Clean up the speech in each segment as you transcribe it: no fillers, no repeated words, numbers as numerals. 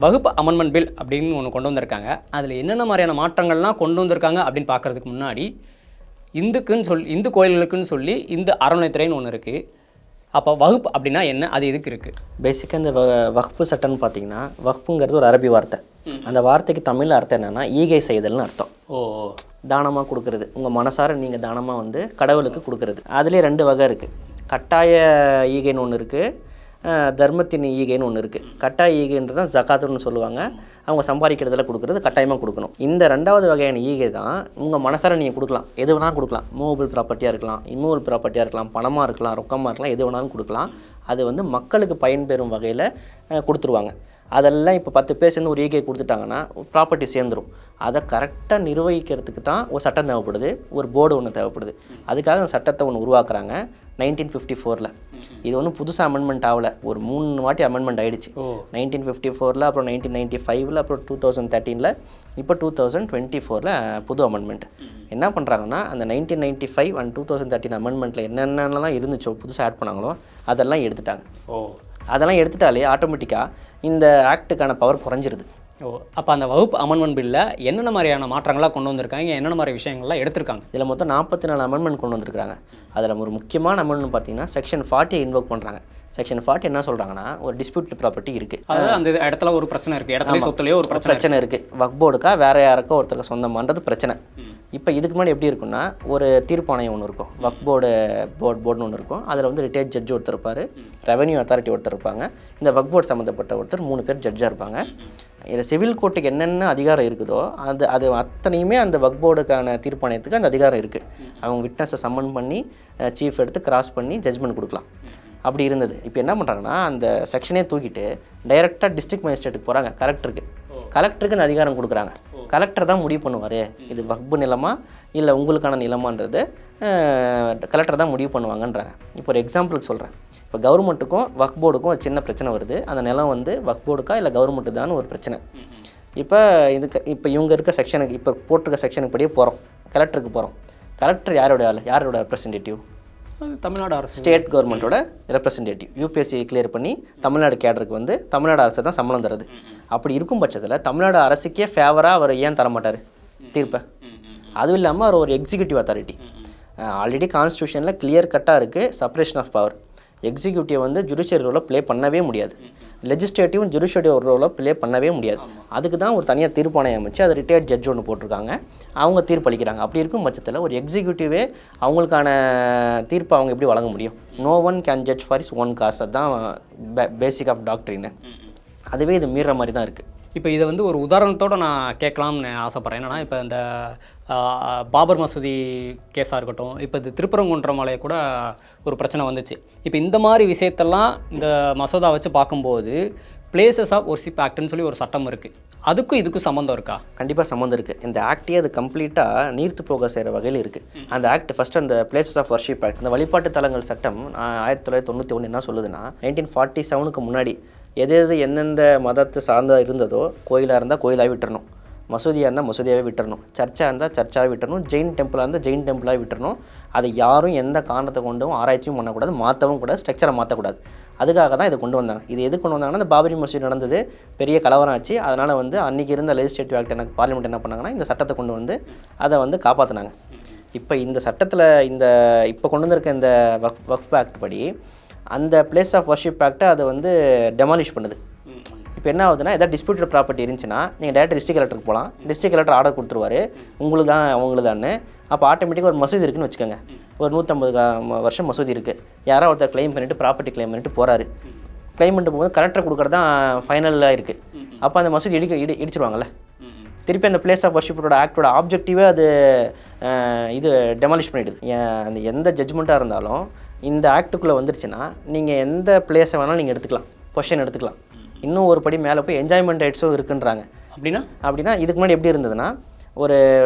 வகுப்பு amendment bill அப்படின்னு ஒன்று கொண்டு வந்திருக்காங்க. அதில் என்னென்ன மாதிரியான மாற்றங்கள்லாம் கொண்டு வந்திருக்காங்க அப்படின்னு பார்க்குறதுக்கு முன்னாடி, இந்து கோயில்களுக்குன்னு சொல்லி இந்து அறநிலையத்துறைன்னு ஒன்று இருக்குது. அப்போ வகுப்பு அப்படின்னா என்ன? அது எதுக்கு இருக்குது? பேசிக்காக இந்த வக்ஃபு சட்டம்னு பார்த்தீங்கன்னா, வக்ஃபுங்கிறது ஒரு அரபி வார்த்தை. அந்த வார்த்தைக்கு தமிழ் அர்த்தம் என்னென்னா ஈகை செய்தல்னு அர்த்தம். தானமாக கொடுக்கறது, உங்கள் மனசார நீங்கள் தானமாக வந்து கடவுளுக்கு கொடுக்கறது. அதுலேயே 2 வகை இருக்குது. கட்டாய ஈகைன்னு ஒன்று இருக்குது, தர்மத்தின் ஈகைன்னு ஒன்று இருக்குது. கட்டாய ஈகைன்றது தான் ஜகாத்துன்னு சொல்லுவாங்க. அவங்க சம்பாதிக்கிறதுல கொடுக்குறது கட்டாயமாக கொடுக்கணும். இந்த 2வது வகையான ஈகை தான் உங்கள் மனசார நீங்கள் கொடுக்கலாம். எது வேணாலும் கொடுக்கலாம். மூவபிள் ப்ராப்பர்ட்டியாக இருக்கலாம், இம்மூவபிள் ப்ராப்பர்ட்டியாக இருக்கலாம், பணமாக இருக்கலாம், ரொக்கமாக இருக்கலாம், எது வேணாலும் கொடுக்கலாம். அது வந்து மக்களுக்கு பயன்பெறும் வகையில் கொடுத்துருவாங்க. அதெல்லாம் இப்போ 10 பேர் சேர்ந்து ஒரு ஈகை கொடுத்துட்டாங்கன்னா ப்ராப்பர்ட்டி சேர்ந்துடும். அதை கரெக்டாக நிர்வகிக்கிறதுக்கு தான் ஒரு சட்டம் தேவைப்படுது, ஒரு போர்டு ஒன்று தேவைப்படுது. அதுக்காக அந்த சட்டத்தை ஒன்று உருவாக்குறாங்க 1954. இது ஒன்றும் புதுசாக அமெண்ட்மெண்ட் ஆகலை, ஒரு 3 வாட்டி அமெண்ட்மெண்ட் ஆகிடுச்சு. 1954, அப்புறம் 1995, அப்புறம் 2013, இப்போ 2024 புது அமெண்ட்மெண்ட். என்ன பண்ணுறாங்கன்னா, அந்த 1995 அண்ட் 2013 அமெண்ட்மெண்ட்டில் என்னென்னலாம் இருந்துச்சோ புதுசாக ஆட் பண்ணாங்களோ அதெல்லாம் எடுத்துட்டாங்க. அதெல்லாம் எடுத்துட்டாலே ஆட்டோமேட்டிக்காக இந்த ஆக்டுக்கான பவர் குறைஞ்சிருது. அப்போ அந்த வகுப்பு அமெண்ட்மெண்ட் பில்லில் என்னென்ன மாதிரியான மாற்றங்களாக கொண்டு வந்திருக்காங்க, என்னென்ன மாதிரி விஷயங்கள்லாம் எடுத்திருக்காங்க? இதில் மொத்தம் 44 அமெண்ட்மெண்ட் கொண்டு வந்திருக்காங்க. அதில் ஒரு முக்கியமான அமெண்ட்மெண்ட் பார்த்தீங்கன்னா செக்ஷன் 40 இன்வோக் பண்ணுறாங்க. செக்ஷன் 40 என்ன சொல்கிறாங்கன்னா, ஒரு டிஸ்பியூட் ப்ராப்பர்ட்டி இருக்குது, அதாவது அந்த இடத்துல ஒரு பிரச்சனை இருக்குது, இடத்துல சொத்துலேயே ஒரு பிரச்சனை இருக்குது, வக்ஃப் போர்டுக்கா வேறு யாருக்கோ ஒருத்தருக்கு சொந்தமானது பிரச்சனை. இப்போ இதுக்கு முன்னாடி எப்படி இருக்குன்னா, ஒரு தீர்ப்பாணையம் ஒன்று இருக்கும், வக்ஃப் போர்டுன்னு ஒன்று இருக்கும். அதில் வந்து ரிட்டையர்ட் ஜட்ஜ் ஒருத்தர் இருப்பார், ரெவன்யூ அத்தாரிட்டி ஒருத்தர் இருப்பாங்க, இந்த வக்ஃப் போர்டு சம்மந்தப்பட்ட ஒருத்தர், 3 பேர் ஜட்ஜாக இருப்பாங்க. இதில் சிவில் கோர்ட்டுக்கு என்னென்ன அதிகாரம் இருக்குதோ அது அத்தனையுமே அந்த வக்ஃப் போர்டுக்கான தீர்ப்பாணையத்துக்கு அந்த அதிகாரம் இருக்குது. அவங்க விட்னஸை சம்மன் பண்ணி சீஃப் எடுத்து கிராஸ் பண்ணி ஜட்ஜ்மெண்ட் கொடுக்கலாம். அப்படி இருந்தது. இப்போ என்ன பண்ணுறாங்கன்னா, அந்த செக்ஷனே தூக்கிட்டு டைரெக்டாக டிஸ்ட்ரிக்ட் மேஜிஸ்ட்ரேட்டுக்கு போகிறாங்க, கலெக்டருக்கு அந்த அதிகாரம் கொடுக்குறாங்க. கலெக்டர் தான் முடிவு பண்ணுவார், இது வக்ஃபு நிலமா இல்லை உங்களுக்கான நிலமான்றது கலெக்டர் தான் முடிவு பண்ணுவாங்கன்றாங்க. இப்போ ஒரு எக்ஸாம்பிளுக்கு சொல்கிறேன். இப்போ கவர்மெண்ட்டுக்கும் வக்ஃப் போர்டுக்கும் ஒரு சின்ன பிரச்சனை வருது. அந்த நிலம் வந்து வக்ஃப் போர்டுக்கா இல்லை கவர்மெண்ட்டு தான் ஒரு பிரச்சனை. இப்போ இவங்க இருக்க செக்ஷனுக்கு, இப்போ போட்டிருக்க செக்ஷனுக்கு படியே போகிறோம், கலெக்டருக்கு போகிறோம். கலெக்டர் யாரோட ரெப்ரசன்டேட்டிவ்? தமிழ்நாடு அரசு, ஸ்டேட் கவர்மெண்ட்டோட ரெப்ரசன்டேட்டிவ். யூபிஎஸ்சி கிளியர் பண்ணி தமிழ்நாடு கேடருக்கு வந்து தமிழ்நாடு அரசு தான் சம்பளம் தருது. அப்படி இருக்கும் பட்சத்தில் தமிழ்நாடு அரசுக்கே ஃபேவராக அவர் ஏன் தரமாட்டார் தீர்ப்பை? அதுவும் இல்லாமல் அவர் ஒரு எக்ஸிக்யூட்டிவ் அத்தாரிட்டி. ஆல்ரெடி கான்ஸ்டியூஷனில் கிளியர் கட்டாக இருக்குது செப்பரேஷன் ஆஃப் பவர். எக்ஸிக்யூட்டிவ் வந்து ஜுடிஷியரி ரோலை ப்ளே பண்ணவே முடியாது, லெஜிஸ்லேட்டிவும் ஜுடிஷியரி ரோலை ப்ளே பண்ணவே முடியாது. அதுக்கு தான் ஒரு தனியாக தீர்ப்பாணையம் அமைச்சு அது ரிட்டையர்ட் ஜட்ஜ் ஒன்று போட்டிருக்காங்க, அவங்க தீர்ப்பளிக்கிறாங்க. அப்படி இருக்கும் பட்சத்தில் ஒரு எக்ஸிக்யூட்டிவே அவங்களுக்கான தீர்ப்பை அவங்க எப்படி வழங்க முடியும்? No one can judge for his own cause. அதுதான் பேசிக் ஆஃப் டாக்டரின்னு. அதுவே இது மீற மாதிரி தான் இருக்குது. இப்போ இதை வந்து ஒரு உதாரணத்தோடு நான் கேட்கலாம்னு ஆசைப்பட்றேன். என்னென்னா, இப்போ இந்த பாபர் மசூதி கேஸாக இருக்கட்டும், இப்போ இது திருப்பரங்குன்றமலை கூட ஒரு பிரச்சனை வந்துச்சு. இப்போ இந்த மாதிரி விஷயத்தெல்லாம் இந்த மசோதா வச்சு பார்க்கும்போது பிளேசஸ் ஆஃப் ஒர்ஷிப் ஆக்ட்னு சொல்லி ஒரு சட்டம் இருக்குது. அதுக்கும் இதுக்கும் சம்மந்தம் இருக்கா? கண்டிப்பாக சம்மந்தம் இருக்குது. இந்த ஆக்டே அது கம்ப்ளீட்டாக நீர்த்து போக செய்கிற வகையில் இருக்குது. அந்த ஆக்ட் ஃபஸ்ட்டு அந்த பிளேசஸ் ஆஃப் ஒர்ஷிப் ஆக்ட், அந்த வழிபாட்டு தலங்கள் சட்டம் 1991 என்ன சொல்லுதுன்னா, 1947க்கு முன்னாடி எந்தெந்த மதத்தை சார்ந்தா இருந்ததோ கோயிலாக இருந்தால் கோயிலாக விட்டுறணும், மசூதியாக இருந்தால் மசூதியாகவே விட்டுறணும், சர்ச்சாக இருந்தால் சர்ச்சாகவே விட்டுறணும், ஜெயின் டெம்பிளாக இருந்தால் ஜெயின் டெம்பிளாக விட்டுறணும். அதை யாரும் எந்த காரணத்தை கொண்டும் ஆராய்ச்சியும் பண்ணக்கூடாது, மாற்றவும் கூடாது, ஸ்ட்ரக்சரை மாற்றக்கூடாது. அதுக்காக தான் இதை கொண்டு வந்தாங்க. இது எது கொண்டு வந்தாங்கன்னா, இந்த பாபரி மசூதி நடந்தது, பெரிய கலவரம் ஆச்சு. அதனால் வந்து அன்றைக்கி இருந்த லெஜிஸ்லேட்டிவ் ஆக்ட் பார்லிமெண்ட் என்ன பண்ணாங்கன்னா, இந்த சட்டத்தை கொண்டு வந்து அதை வந்து காப்பாற்றினாங்க. இப்போ இந்த சட்டத்தில் இப்போ கொண்டு வந்திருக்க இந்த வக்ஃப் ஆக்ட் படி அந்த பிளேஸ் ஆஃப் வர்ஷிப் ஆக்டை அதை வந்து டெமாலிஷ் பண்ணுது. இப்போ என்ன ஆகுதுன்னா, எதாவது டிஸ்பியூட்டட் ப்ராப்பர்ட்டி இருந்துச்சுன்னா நீங்கள் டேரக்ட் டிஸ்ட்ரிக்ட் கலெக்டருக்கு போகலாம், டிஸ்ட்ரிக்ட் கலெக்டர் ஆர்டர் கொடுத்துருவாரு, உங்களுக்கு தான் அவங்களுதான்னு. அப்போ ஆட்டோமேட்டிக்காக ஒரு மசூதி இருக்குன்னு வச்சுக்கோங்க, ஒரு 150 வருஷம் மசூதி இருக்குது, யாராவது ஒருத்தர் கிளைம் பண்ணிவிட்டு ப்ராப்பர்ட்டி கிளைம் பண்ணிட்டு போகிறாரு, கிளைம் பண்ணிட்டு போகும்போது கலெக்டர் கொடுக்குறது தான் ஃபைனலாக இருக்குது. அப்போ அந்த மசூதி இடிச்சிருவாங்கல்ல, திருப்பி அந்த பிளேஸ் ஆஃப் வர்ஷிப்போட ஆக்டோட ஆப்ஜெக்டிவே அது இது டெமாலிஷ் பண்ணிவிடுது. அந்த எந்த ஜட்ஜ்மெண்ட்டாக இருந்தாலும் இந்த ஆக்டுக்குள்ளே வந்துருச்சுன்னா நீங்கள் எந்த பிளேஸை வேணாலும் நீங்கள் எடுத்துக்கலாம், பொசிஷன் எடுத்துக்கலாம். இன்னும் ஒரு படி மேலே போய் என்ஜாய்மெண்ட் ரைட்ஸும் இருக்குன்றாங்க. அப்படின்னா இதுக்கு முன்னாடி எப்படி இருந்ததுன்னா, ஒரு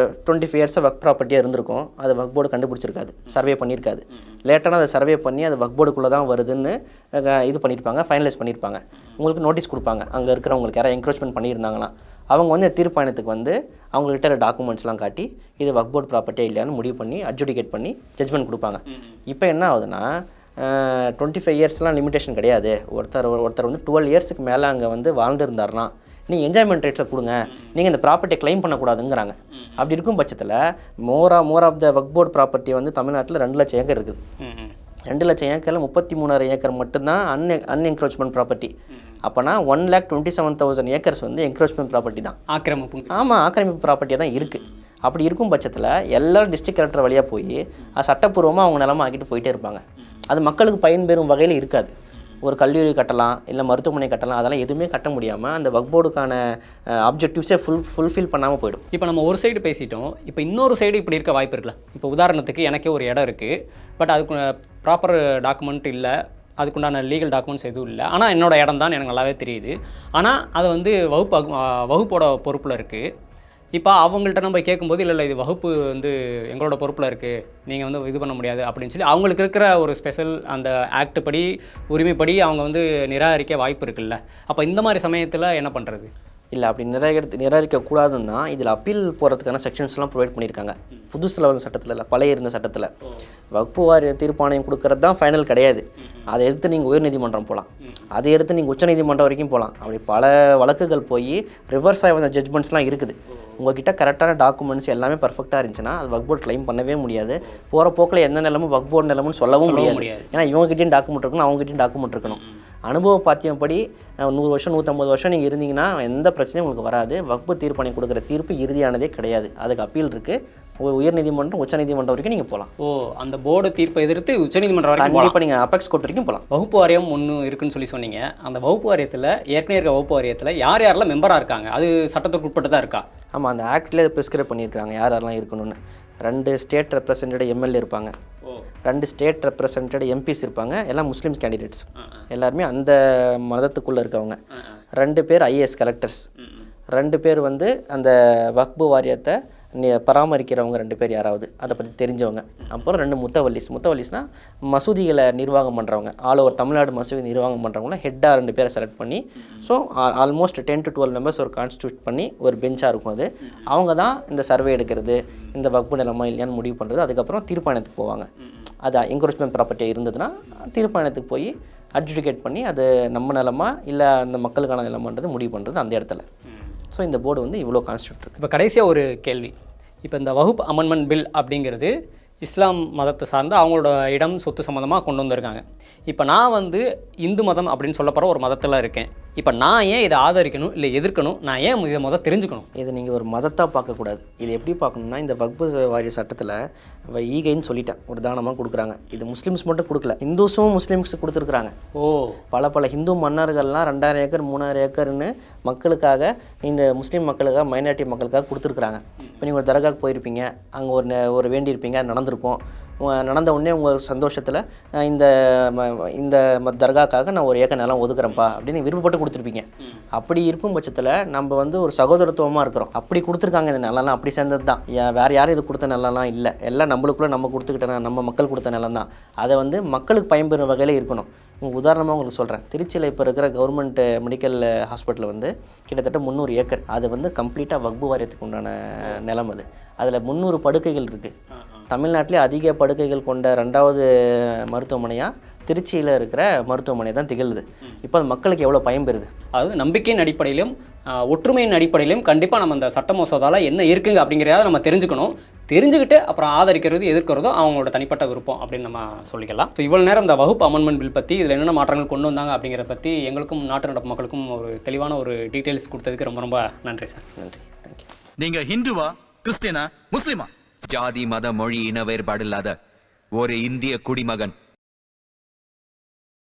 25 இயர்ஸாக வக்ஃப் ப்ராப்பர்ட்டியாக இருந்திருக்கும், அது வக்ஃப் போர்டு கண்டுபிடிச்சிருக்காது, சர்வே பண்ணியிருக்காது. லேட்டான அதை சர்வே பண்ணி அது வக்ஃப் போர்டுக்குள்ளே தான் வருதுன்னு இது பண்ணியிருப்பாங்க, ஃபைனலைஸ் பண்ணியிருப்பாங்க. உங்களுக்கு நோட்டீஸ் கொடுப்பாங்க, அங்கே இருக்கிறவங்களுக்கு யாராவது என்க்ரோச்மெண்ட் பண்ணியிருந்தாங்கன்னா அவங்க வந்து தீர்ப்பாயத்துக்கு வந்து அவங்கள்ட்ட டாக்குமெண்ட்ஸ்லாம் காட்டி இது வக்ஃப் போர்டு ப்ராப்பர்ட்டியே இல்லையான்னு முடிவு பண்ணி அட்ஜுடிகேட் பண்ணி ஜட்ஜ்மெண்ட் கொடுப்பாங்க. இப்போ என்ன ஆகுதுன்னா, 25 இயர்ஸ்லாம் லிமிடேஷன் கிடையாது. ஒருத்தர் வந்து 12 இயர்ஸுக்கு மேலே அங்கே வந்து வாழ்ந்துருந்தாருன்னா நீங்கள் என்ஜாய்மெண்ட் ரைட்ஸை கொடுங்க, நீங்கள் இந்த ப்ராப்பர்ட்டியை கிளைம் பண்ணக்கூடாதுங்கிறாங்க. அப்படி இருக்கும் பட்சத்தில் more of the Waqf board property வந்து தமிழ்நாட்டில் 2 லட்சம் ஏக்கர் இருக்குது. 2 லட்சம் ஏக்கரில் 33,000 ஏக்கர் மட்டும்தான் அன்என்க்ரோச்மெண்ட் ப்ராப்பர்ட்டி. அப்போனா 1,27,000 ஏக்கர்ஸ் வந்து என்க்ரோச்மெண்ட் ப்ராப்பர்ட்டி தான், ஆக்கிரமிப்பு. ஆமாம், ஆக்கிரமிப்பு ப்ராப்பர்ட்டியாக தான் இருக்குது. அப்படி இருக்கும் பட்சத்தில் எல்லாரும் டிஸ்ட்ரிக்ட் கலெக்டர் வழியாக போய் அது சட்டப்பூர்வமாக அவங்க நிலமா ஆக்கிட்டு போயிட்டே இருப்பாங்க. அது மக்களுக்கு பயன்பெறும் வகையில் இருக்காது. ஒரு கல்லூரி கட்டலாம், இல்லை மருத்துவமனை கட்டலாம், அதெல்லாம் எதுவுமே கட்ட முடியாமல் அந்த வக்ஃப் போர்டுக்கான ஆப்ஜெக்டிவ்ஸே ஃபுல்ஃபில் பண்ணாமல் போயிடும். இப்போ நம்ம ஒரு சைடு பேசிட்டோம், இப்போ இன்னொரு சைடு இப்படி இருக்க வாய்ப்பு இருக்குல்ல. இப்போ உதாரணத்துக்கு எனக்கே ஒரு இடம் இருக்குது, பட் அதுக்கு ப்ராப்பர் டாக்குமெண்ட் இல்லை, அதுக்குண்டான லீகல் டாக்குமெண்ட்ஸ் எதுவும் இல்லை. ஆனால் என்னோட இடம் தான் எனக்கு நல்லாவே தெரியுது. ஆனால் அது வந்து வகுப்போட பொறுப்பில் இருக்குது. இப்போ அவங்கள்ட்ட நம்ம கேட்கும்போது இல்லை இது வகுப்பு வந்து எங்களோட பொறுப்பில் இருக்குது, நீங்கள் வந்து இது பண்ண முடியாது அப்படின்னு சொல்லி அவங்களுக்கு இருக்கிற ஒரு ஸ்பெஷல் அந்த ஆக்ட் படி உரிமைப்படி அவங்க வந்து நிராகரிக்க வாய்ப்பு இருக்குல்ல. அப்போ இந்த மாதிரி சமயத்தில் என்ன பண்ணுறது? இல்லை, அப்படி நிராகரிக்கக்கூடாதுன்னு தான் இதில் அப்பீல் போகிறதுக்கான செக்ஷன்ஸ்லாம் ப்ரொவைட் பண்ணியிருக்காங்க. புதுசில் வந்த சட்டத்தில் இல்லை, பழைய இருந்த சட்டத்தில். வக்ஃபு வாரிய தீர்ப்பாணையம் கொடுக்கறது தான் ஃபைனல் கிடையாது. அதை எடுத்து நீங்கள் உயர்நீதிமன்றம் போகலாம், அதை எடுத்து நீங்கள் உச்சநீதிமன்றம் வரைக்கும் போகலாம். அப்படி பல வழக்குகள் போய் ரிவர்ஸ் ஆகி வந்த ஜட்ஜ்மெண்ட்ஸ்லாம் இருக்குது. உங்ககிட்ட கரெக்டான டாக்குமெண்ட்ஸ் எல்லாமே பர்ஃபெக்டாக இருந்துச்சுன்னா அது வக்ஃப் போர்டு கிளைம் பண்ணவே முடியாது. போகிற போக்கில் எந்த நிலமும் வக்ஃப் போர்டு நிலமும் சொல்லவும் முடியாது. ஏன்னா இவங்ககிட்டையும் டாக்குமெண்ட் இருக்கணும், அவங்ககிட்டையும் டாக்குமெண்ட் இருக்கணும். அனுபவ பாத்தியப்படி 100 வருஷம் 150 வருஷம் நீங்கள் இருந்தீங்கன்னா எந்த பிரச்சனையும் உங்களுக்கு வராது. வக்ஃபு தீர்ப்பாணையம் கொடுக்குற தீர்ப்பு இறுதியானதே கிடையாது. அதுக்கு அப்பீல் இருக்குது. உயர்நீதிமன்றம் உச்சநீதிமன்றம் வரைக்கும் நீங்கள் போகலாம். அந்த போர்டு தீர்ப்பை எதிர்த்து உச்சநீதிமன்றம் வரைக்கும் கண்டிப்பாக நீங்கள் அபெக்ஸ் கோர்ட் வரைக்கும் போகலாம். வகுப்பு வாரியம் ஒன்று இருக்குன்னு சொல்லி சொன்னீங்க. அந்த வகுப்பு வாரியத்தில் ஏற்கனவே இருக்க வகுப்பு வாரியத்தில் யார் யாரெல்லாம் மெம்பராக இருக்காங்க, அது சட்டத்துக்கு உட்பட்டு தான் இருக்கா? ஆமாம், அந்த ஆக்டில் ப்ரிஸ்கிரைப் பண்ணியிருக்காங்க யார் யாரெல்லாம் இருக்கணும்னு. 2 ஸ்டேட் ரெப்ரசன்டேட் எம்எல்ஏ இருப்பாங்க, 2 ஸ்டேட் ரெப்ரசன்டேட் எம்பிஸ் இருப்பாங்க. எல்லாம் முஸ்லீம் கேண்டிடேட்ஸ், எல்லாருமே அந்த மதத்துக்குள்ளே இருக்கவங்க. 2 பேர் ஐஏஎஸ் கலெக்டர்ஸ், 2 பேர் வந்து அந்த வக்ஃபு வாரியத்தை பராமரிக்கிறவங்க, 2 பேர் யாராவது அதை பற்றி தெரிஞ்சவங்க. அப்புறம் 2 முத்தவல்லிஸ்னால் மசூதிகளை நிர்வாகம் பண்ணுறவங்க, ஆல் ஓவர் தமிழ்நாடு மசூதி நிர்வாகம் பண்ணுறவங்கள ஹெட்டாக 2 பேரை செலக்ட் பண்ணி, ஸோ ஆல்மோஸ்ட் 10 to 12 மெம்பர்ஸ் ஒரு கான்ஸ்டியூட் பண்ணி ஒரு பெஞ்சாக இருக்கும். அது அவங்க தான் இந்த சர்வே எடுக்கிறது, இந்த வக்ஃபு நிலமா இல்லையான்னு முடிவு பண்ணுறது. அதுக்கப்புறம் தீர்ப்பாயத்துக்கு போவாங்க. அது என்க்ரோச்மெண்ட் ப்ராப்பர்ட்டியாக இருந்ததுன்னா தீர்ப்பாயத்துக்கு போய் அட்ஜுடிகேட் பண்ணி அது நம்ம நிலமா இல்லை அந்த மக்களுக்கான நிலமான்றது முடிவு பண்ணுறது அந்த இடத்துல. ஸோ இந்த போர்டு வந்து இவ்வளோ கான்ஸ்டியூட் இருக்குது. இப்போ கடைசியாக ஒரு கேள்வி. இப்போ இந்த வகுப்பு அமெண்ட்மெண்ட் பில் அப்படிங்கிறது இஸ்லாம் மதத்தை சார்ந்து அவங்களோட இடம் சொத்து சம்மந்தமாக கொண்டு வந்திருக்காங்க. இப்போ நான் வந்து இந்து மதம் அப்படின்னு சொல்லப்படுற ஒரு மதத்தில் இருக்கேன். இப்போ நான் ஏன் இதை ஆதரிக்கணும் இல்லை எதிர்க்கணும், நான் ஏன் இதை தெரிஞ்சுக்கணும்? இதை நீங்கள் ஒரு மதத்தாக பார்க்கக்கூடாது. இது எப்படி பார்க்கணுன்னா, இந்த வக்ஃபு வாரிய சட்டத்தில் ஈகைன்னு சொல்லிட்டேன், ஒரு தானமாக கொடுக்குறாங்க. இது முஸ்லீம்ஸ் மட்டும் கொடுக்கல, இந்துஸும் முஸ்லீம்ஸ் கொடுத்துருக்குறாங்க. பல ஹிந்து மன்னர்கள்லாம் 2000 ஏக்கர் 3000 ஏக்கர்னு மக்களுக்காக, இந்த முஸ்லீம் மக்களுக்காக, மைனாரிட்டி மக்களுக்காக கொடுத்துருக்குறாங்க. இப்போ நீங்கள் ஒரு தர்காவுக்கு போயிருப்பீங்க, அங்கே ஒரு வேண்டியிருப்பீங்க, நடந்திருக்கும். நடந்த உடனே உங்கள் சந்தோஷத்தில் இந்த தர்காக்காக நான் 1 ஏக்கர் நிலம் ஒதுக்குறேன்ப்பா அப்படின்னு விருப்பப்பட்டு கொடுத்துருப்பீங்க. அப்படி இருக்கும் பட்சத்தில் நம்ம வந்து ஒரு சகோதரத்துவமாக இருக்கிறோம். அப்படி கொடுத்துருக்காங்க இந்த நிலம்லாம், அப்படி சேர்ந்தது தான். வேறு யாரும் இது கொடுத்த நிலம்லாம் இல்லை, எல்லாம் நம்மளுக்குள்ளே நம்ம கொடுத்துக்கிட்ட நம்ம மக்கள் கொடுத்த நிலம் தான். அதை வந்து மக்களுக்கு பயன்பெறும் வகையில் இருக்கணும். உதாரணமாக உங்களுக்கு சொல்கிறேன், திருச்சியில் இப்போ இருக்கிற கவர்மெண்ட் மெடிக்கல் ஹாஸ்பிட்டல் வந்து கிட்டத்தட்ட 300 ஏக்கர். அது வந்து கம்ப்ளீட்டாக வக்ஃபு வாரியத்துக்கு உண்டான நிலம். அதில் 300 படுக்கைகள் இருக்குது. தமிழ்நாட்டிலே அதிக படுக்கைகள் கொண்ட 2வது மருத்துவமனையாக திருச்சியில் இருக்கிற மருத்துவமனை தான் திகழுது. இப்போ அது மக்களுக்கு எவ்வளோ பயன்பெறுது. அதாவது நம்பிக்கையின் அடிப்படையிலும் ஒற்றுமையின் அடிப்படையிலும் கண்டிப்பாக நம்ம அந்த சட்ட மசோதாவில் என்ன இருக்குங்க அப்படிங்கிறத நம்ம தெரிஞ்சுக்கணும். தெரிஞ்சுக்கிட்டு அப்புறம் ஆதரிக்கிறது எதிர்க்கிறதோ அவங்களோட தனிப்பட்ட விருப்பம் அப்படின்னு நம்ம சொல்லிக்கலாம். ஸோ இவ்வளோ நேரம் இந்த வகுப்பு அமெண்ட்மெண்ட் பில் பற்றி இதில் என்னென்ன மாற்றங்கள் கொண்டு வந்தாங்க அப்படிங்கிறத பற்றி எங்களுக்கும் நாட்டு நடப்பு மக்களுக்கும் ஒரு தெளிவான ஒரு டீட்டெயில்ஸ் கொடுத்ததுக்கு ரொம்ப ரொம்ப நன்றி சார். நன்றி, தேங்க்யூ. நீங்கள் ஹிந்துவா, கிறிஸ்டியனா, முஸ்லிமா? ஜாதி மத மொழி இன வேறுபாடு இல்லாத ஒரு இந்திய குடிமகன்